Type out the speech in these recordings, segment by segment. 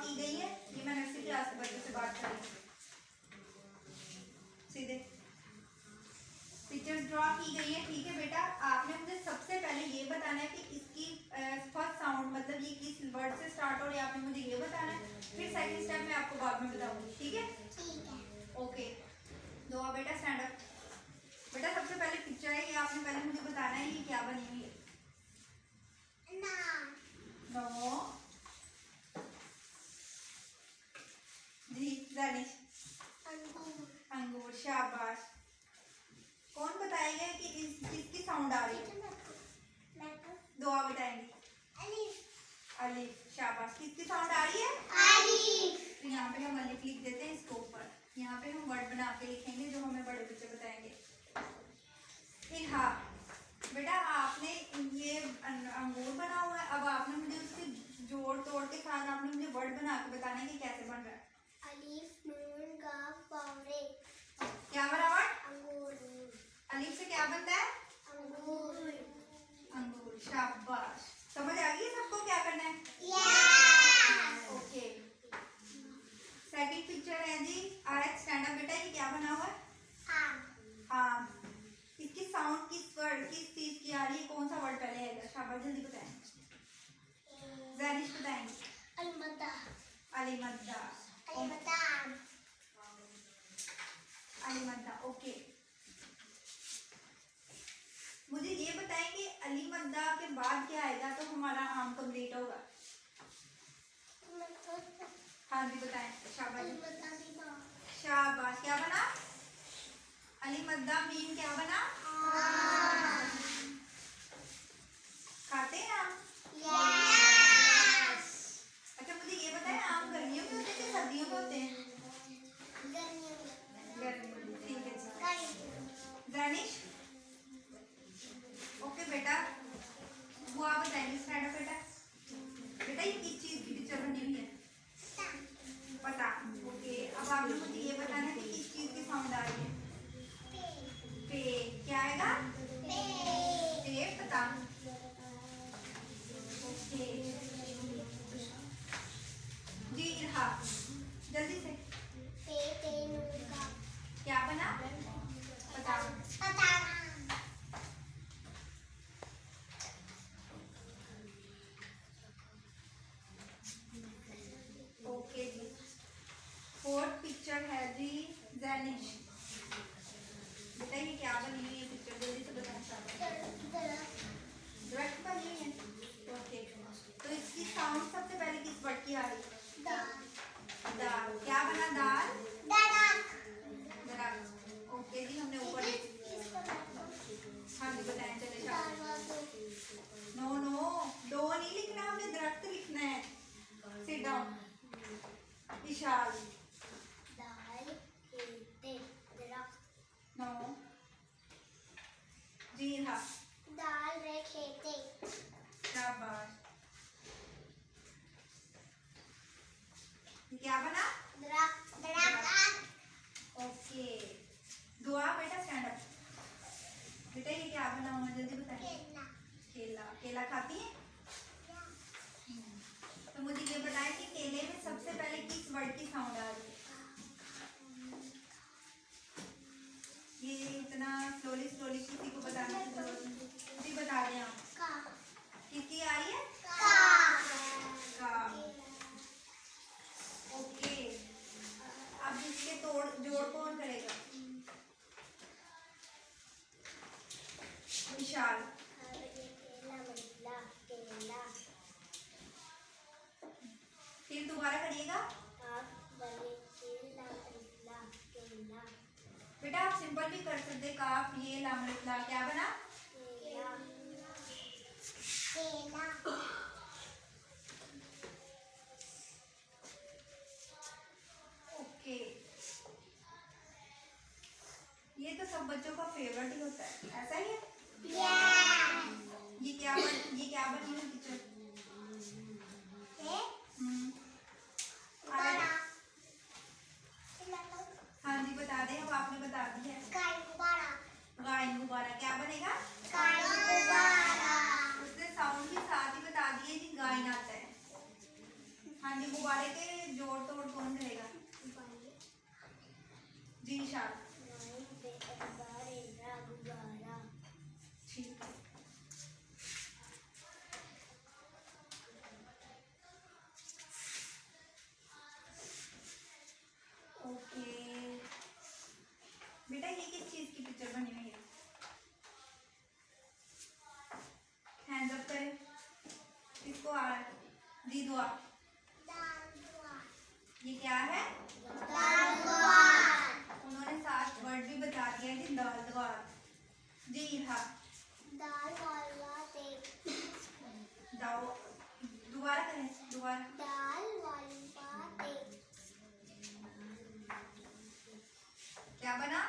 की गई है, ये मैंने उसी क्लास के बच्चों से बात करी, सीधे पिक्चर्स ड्रॉ की गई है। ठीक है बेटा, आपने मुझे सबसे पहले ये बताना है कि इसकी फर्स्ट साउंड मतलब ये किस वर्ड से स्टार्ट हो रही है, आपने मुझे ये बताना है। फिर सेकंड स्टेप मैं आपको बाद में बताऊंगी। ठीक है, ठीक है। ओके, दो बेटा स्टैंड अप। बेटा सबसे पहले पिक्चर है, ये आपने पहले मुझे बताना है ये क्या बनी हुई है। नो जी, दानिश अंगूर, शाबाश। कौन बताएगा कि किसकी साउंड आ रही है? दुआ बताएंगे। अलिफ, शाबाश। किसकी साउंड आ रही है? अलिफ। तो यहाँ पे हम अलिफ लिख देते हैं इसको ऊपर, यहाँ पे हम वर्ड बना के लिखेंगे जो हमें बड़े बच्चे बताएंगे। फिर हाँ बेटा, आपने ये अंगूर बना हुआ है, अब आपने मुझे उसके जोड़ तोड़ के साथ आपने मुझे वर्ड बना के बताना है कि कैसे बन रहा है। अलिफ नून काफ वावे। क्या बराबर? अंगूर। अलिफ से क्या बनता है? अंगूर। अंगूर, शाबाश। समझ आ गई है सबको क्या करना है? ओके, सेकंड पिक्चर है जी, आरएच स्टैंड अप। बेटा ये क्या बना हुआ है? आम। इसकी साउंड किस वर्ड किस चीज की आ रही है? कौन सा वर्ड पहले आएगा? शाबाश, जल्दी बताएं। ज़ानिश बताएंगे। अलमदा। अलीमद्दा। अलमदा। अलीमद्दा, ओके। मुझे ये बताएं कि अलीमद्दा के बाद क्या आएगा तो हमारा आम कंप्लीट होगा। हाँ जी बताएं। शाबाश, शाबाश। क्या बना? अलीमद्दा मीम क्या बना? खाते हैं आम? अच्छा मुझे ये बताएं, आम गर्मियों में होते हैं कि सर्दियों में होते हैं? गर्मियों में, ठीक है जी। दानिश, ओके बेटा, वो आप बताएंगे स्टैंड अप। बेटा बेटा ये किस चीज की पिक्चर बनी हुई है? पता, ओके। अब आपने मुझे ये बताना है कि किस चीज की साउंड आ रही है? पे। क्या आएगा? पे, पता, ओके जी। इरहा, जल्दी से। क्या बना? पता। ओके जी, फोर्थ पिक्चर है जी, ज़ैनिश। बेटा ये क्या बनी हुई है पिक्चर? जल्दी से बताना। दरख्त बनी हुई है, ओके। तो इसकी साउंड सबसे पहले किस वर्ड की आ रही है? दाल। क्या बना? दाल, दरख्त, ओके जी। हमने ऊपर, हाँ जी बताएं। चले नो नो, डो नहीं लिखना, हमने दरख्त लिखना है। Sit down. विशाल, नो जी। हाँ, दाल रे खेते। शाबाश। क्या बना? ओके। दुआ बेटा स्टैंड अप। बेटा ये क्या बना हुआ? जल्दी बताइए। केला। केला खाती है? तो मुझे ये बताएं कि केले में सबसे पहले किस वर्ड की साउंड आ रही है? ये इतना स्लोली स्लोली किसी को बताने की जरूरत नहीं, खुद बता दें आप। किसकी आ रही है? का। ओके, अब इसके जोड़ कौन करेगा? विशाल। फिर दोबारा करिएगा बेटा, आप सिंपल भी कर सकते। काफ ये लाम लिखला, क्या बना? ओके, ये तो सब बच्चों का फेवरेट ही होता है, ऐसा ही है। ये क्या बनी हुई पिक्चर? हाँ जी बता दें, अब आपने बता दी है। गायन गुब्बारा। क्या बनेगा? उसने साउंड भी साथ ही बता दिए जी, गायन आता है। हाँ जी गुब्बारे के जोड़ तोड़ कौन करेगा? जी शाह, ठीक है। ओके बेटा, ये किस चीज की पिक्चर बनी हुई है? हैंड्स अप करें। किसको आ रहा है? दी दुआ। ये क्या है? उन्होंने 7 वर्ड भी बता दिया कि दाल द्वार। जी इरहा, दोबारा करें, दोबारा। क्या बना?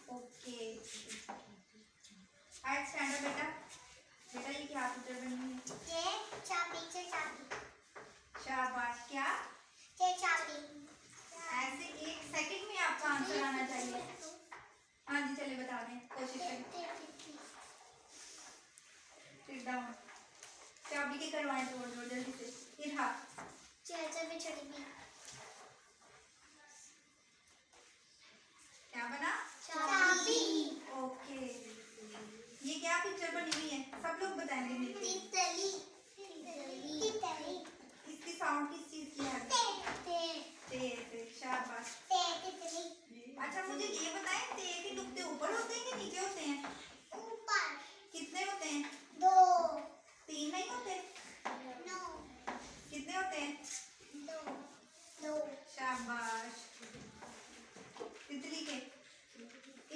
ओके, आज स्टैंड अप बेटा। बेटा ये क्या पिक्चर बनी हुई है? शाबाश। क्या? ऐसे 1 सेकंड में आपका आंसर आना चाहिए। हाँ जी, चलिए बता दें, कोशिश करें। Sit down. चाबी के करवाएं जोड़ जोड़ जल्दी से। इरहा, क्या बना? ओके, ये क्या पिक्चर बनी हुई है? सब लोग बताएंगे मिलके। इसकी साउंड किस चीज की है? ते। शाबाश। अच्छा मुझे ये बताएं, ते के नुक्ते ऊपर होते हैं कि नीचे होते हैं? कितने होते हैं? 3 नहीं होते? कितने होते हैं? 2। शाबाश। तितली के।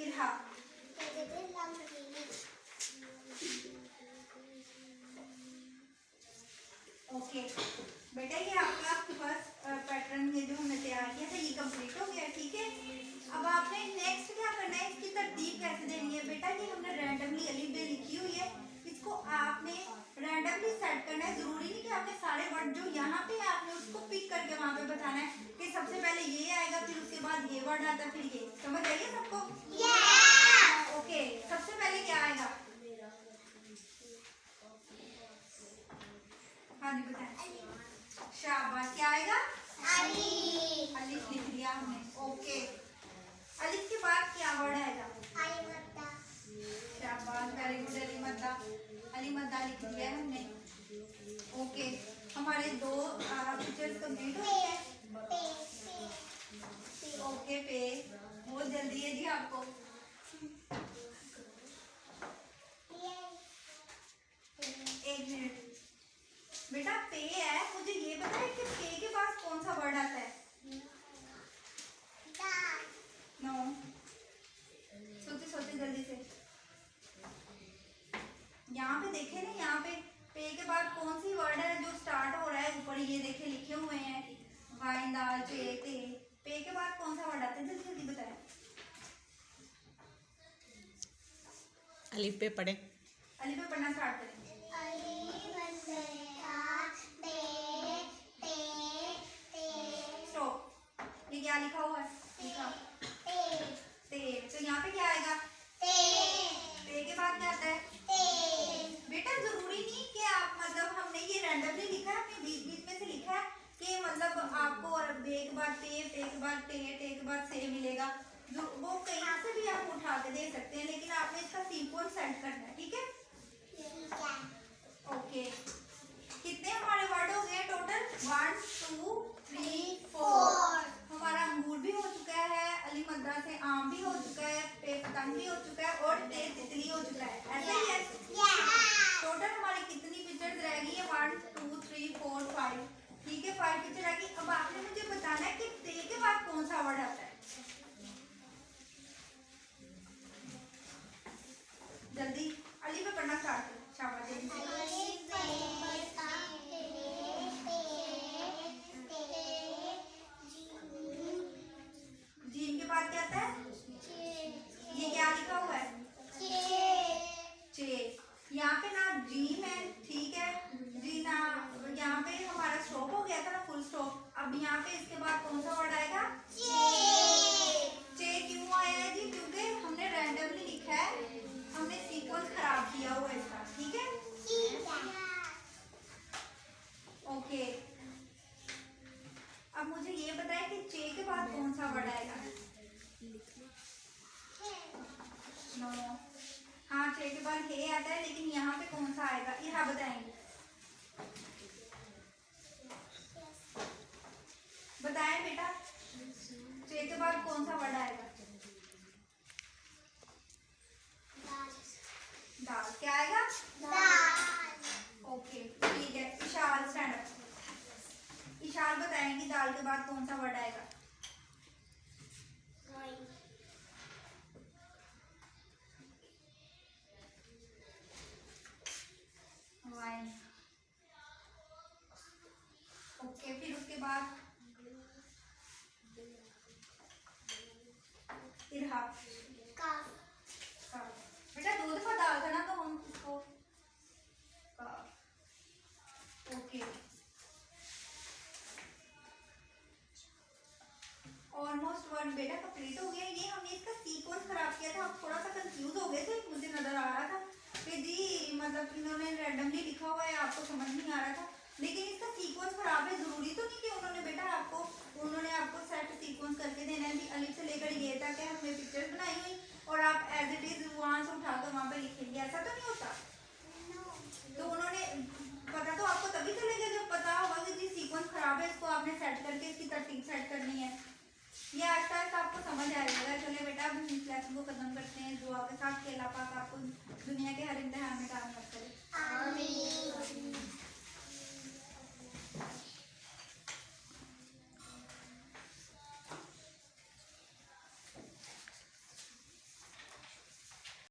इरहा, ओके बेटा, ये आपका फर्स्ट पैटर्न ये जो हमने तैयार किया था ये कंप्लीट हो गया, ठीक है। अब आपने नेक्स्ट क्या करना है, इसकी तरतीब कैसे देनी है? बेटा ये हमने रैंडमली अलिफ बे लिखी हुई है, इसको आपने रैंडमली सेट करना है। जरूरी नहीं कि आपने सारे वर्ड जो यहाँ पे है आपने उसको पिक करके वहाँ पे बताना है कि सबसे पहले ये आएगा, फिर उसके बाद ये वर्ड आता है, फिर ये। समझ आइए सबको? ओके, सबसे पहले क्या आएगा? हाँ जी बताएं। शाबाश, क्या आएगा? अलिफ लिख दिया हमने। ओके, अलिफ के बाद क्या वर्ड आएगा? शाबाश, वेरी गुड। अली मद्दा लिख दिया हमने। ओके, हमारे 2 पिक्चर्स कंप्लीट हो गए हैं। ओके, पे बहुत जल्दी है जी आपको। एक मिनट बेटा, पे है, मुझे ये बताए कि पे के पास कौन सा वर्ड आता है? नो, सोचे जल्दी से। यहाँ पे देखे ना, यहाँ पे के बाद कौन सी वर्ड है जो स्टार्ट हो रहा है? ऊपर ये देखे लिखे हुए हैं, वाइन दाल पे ते। पे के बाद कौन सा वर्ड आता है? जल्दी जल्दी बताए। अलिफ पे पढ़े। अलिफ पे पढ़ना स्टार्ट करें। स्टॉप। ये क्या लिखा हुआ है? लिखा ते। तो यहाँ पे क्या आएगा? ते के बाद क्या आता है? बेटा जरूरी नहीं कि आप मतलब हमने ये रैंडमली लिखा है, अपने बीच बीच में से लिखा है कि मतलब आपको बे के बाद पे के बाद टे के बाद से मिलेगा। जो वो कहीं से भी आप उठा के दे सकते हैं, लेकिन आपने इसका सीक्वेंस सेट करना है, ठीक है? ओके, कितने हमारे वर्ड हो गए टोटल? 1 2 3 4। हमारा अंगूर भी हो चुका है, अली मद्दा से आम भी हो चुका है, पे पतंग भी हो चुका है और ते तितली हो चुका है। ऐसा ही है? टोटल हमारी कितनी पिक्चर्स रह गई है? 1 2 3 4 5। ठीक है, 5 पिक्चर रह गई। अब आपने मुझे बताना है कि ते के बाद कौन सा वर्ड आता है? जल्दी अली पे पढ़ना स्टार्ट करो। शाबाश, जल्दी से। जीम के बाद क्या आता है? ये क्या लिखा हुआ है? चे। यहाँ पे ना जीम है, ठीक है जी ना। यहाँ पे हमारा स्टॉप हो गया था ना, फुल स्टॉप। अब यहाँ पे इसके बाद कौन सा वर्ड आएगा? चे क्यों आया है जी? क्योंकि हमने रैंडमली लिखा है, हमने सीक्वेंस खराब किया हुआ है इसका, ठीक है? ओके, चे के बाद कौन सा वर्ड आएगा? नो, हाँ चे के बाद हे आता है, लेकिन यहाँ पे कौन सा आएगा ये हाँ बताएंगे। बताएं बेटा, चे के बाद कौन सा वर्ड आएगा? दाल। क्या आएगा? दाल। ओके ठीक है। Ishal stand up. इशाल बताएंगी दाल के बाद कौन सा वर्ड आएगा? वाइन। ओके फिर उसके बाद इरहाब। काफ। बेटा दो दफा डाल था ना, तो हम इसको ओके। ऑलमोस्ट वर्ड बेटा कंप्लीट हो गया। ये हमने इसका सीक्वेंस खराब किया था, आप थोड़ा सा कंफ्यूज हो गए थे, मुझे नजर आ रहा था कि जी मतलब इन्होंने रैंडमली लिखा हुआ है, आपको समझ नहीं आ रहा था, लेकिन इसका सीक्वेंस खराब है। जरूरी तो नहीं कि उन्होंने आपको सेट सीक्वेंस करके देना है कि अलिफ से लेकर ये तक है, हमने पिक्चर्स बनाई हुई और आप एज इट इज वहां से उठाकर वहां पर लिखेंगे, ऐसा तो नहीं होता। तो उन्होंने पता तो आपको तभी चलेगा जब पता होगा कि जी सीक्वेंस खराब है, इसको आपने सेट करके इसकी तरतीब सेट करनी है। ये आहिस्ता आहिस्ता आपको समझ आ जाएगा। चलिए बेटा अब इस लेसन को खत्म करते हैं। दुआ के साथ कि अल्लाह पाक आपको दुनिया के हर इम्तिहान में कामयाब करे। आमीन।